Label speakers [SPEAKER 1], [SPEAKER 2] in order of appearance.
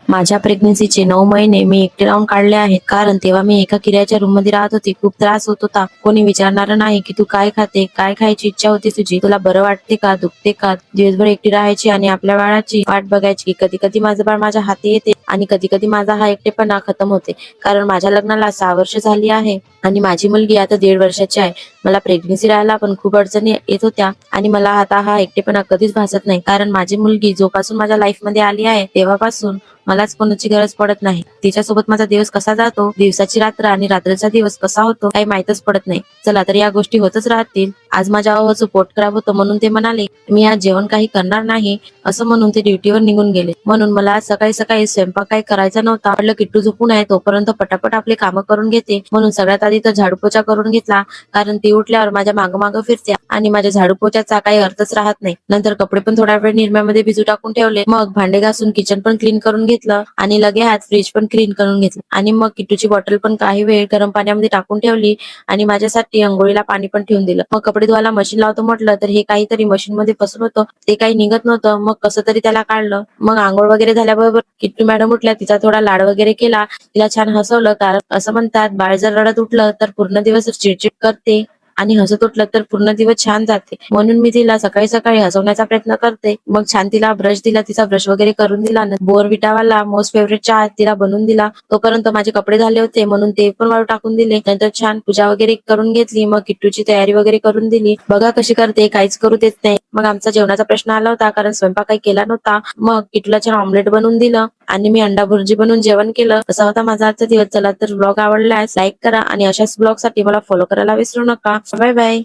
[SPEAKER 1] माझ्या प्रेग्नन्सीचे 9 महिने मी एकटे राहून काढले आहेत, कारण तेव्हा मी एका किरायाच्या रूम मध्ये राहत होते. खूप त्रास होत होता. कोणी विचारणारं नाही की तू काय खाते, काय खायची इच्छा होती तुझी, तुला बरं वाटते का, दुखते का. दिवसभर एकटी राहायची आणि आपल्या बाळाची वाट बघायची. कधी कधी माझं बाळ माझ्या हाती येते आणि कधी कधी माझा हा एकटेपणा खतम होते. कारण माझ्या लग्नाला 6 वर्ष झाली आहे आणि माझी मुलगी आता 1.5 वर्षाची आहे. मला प्रेग्नन्सी राहायला पण खूप अडचणी येत होत्या आणि मला आता हा एकटेपणा कधीच भासत नाही. कारण माझी मुलगी जोपासून माझ्या लाईफ मध्ये आली आहे तेव्हापासून मलाच कोणाची गरज पडत नाही. तिच्यासोबत माझा दिवस कसा जातो, दिवसाची रात्र आणि रात्रीचा दिवस कसा होतो काही माहीतच पडत नाही. चला तर या गोष्टी होतच राहतील. आज माझ्या भावाचं पोट खराब होतं म्हणून ते म्हणाले मी आज जेवण काही करणार नाही, असं म्हणून ते ड्युटीवर निघून गेले. म्हणून मला आज सकाळी सकाळी स्वयंपाक काही करायचा नव्हता. म्हटलं किट्टू झोपून आहे तोपर्यंत पटापट आपले कामं करून घेते. म्हणून सगळ्यात आधी तर झाडू पोछा करून घेतला, कारण ती उठल्यावर माझ्या मागं फिरते आणि माझ्या झाडू पोछाचा काही अर्थच राहत नाही. नंतर कपडे पण थोडा वेळ निरम्यामध्ये भिजू टाकून ठेवले. मग भांडे घासून किचन पण क्लीन करून घेतलं आणि लगे हात फ्रीज पण क्लीन करून घेतलं आणि मग किट्टूची बॉटल पण काही वेळ गरम पाण्यामध्ये टाकून ठेवली आणि माझ्यासाठी अंघोळीला पाणी पण ठेवून दिलं. मग कपडे धुवायला मशीन लावतो म्हटलं तर हे काहीतरी मशीन मध्ये फसून होतं, ते काही निघत नव्हतं. मग कसं तरी त्याला काढलं. मग आंघोळ वगैरे झाल्याबरोबर किट्टू मॅडम उठल्या, तिचा थोडा लाड वगैरे केला, तिला छान हसवलं. कारण असं म्हणतात बाळ जर रडत उठलं तर पूर्ण दिवस चिडचिड करते आणि हसत उठलं तर पूर्ण दिवस छान जाते. म्हणून मी तिला सकाळी सकाळी हसवण्याचा प्रयत्न करते. मग छान तिला ब्रश दिला, तिचा ब्रश वगैरे करून दिला. बोर्नव्हिटावाला मोस्ट फेवरेट चहा तिला बनवून दिला. तोपर्यंत माझे कपडे झाले होते म्हणून ते पण वाळू टाकून दिले. नंतर छान पूजा वगैरे करून घेतली. मग किट्टूची तयारी वगैरे करून दिली. बघा कशी करते, काहीच करू देत नाही. मग आमचा जेवणाचा प्रश्न आला होता कारण स्वयंपाक काही केला नव्हता. मग किट्टूला छान ऑमलेट बनवून दिलं आणि मी अंडा भुर्जी बनवून जेवण केलं. असा होता माझा आजचा दिवस. चला तर ब्लॉग आवडल्यास लाईक करा आणि अशाच ब्लॉग साठी मला फॉलो करायला विसरू नका. Bye bye.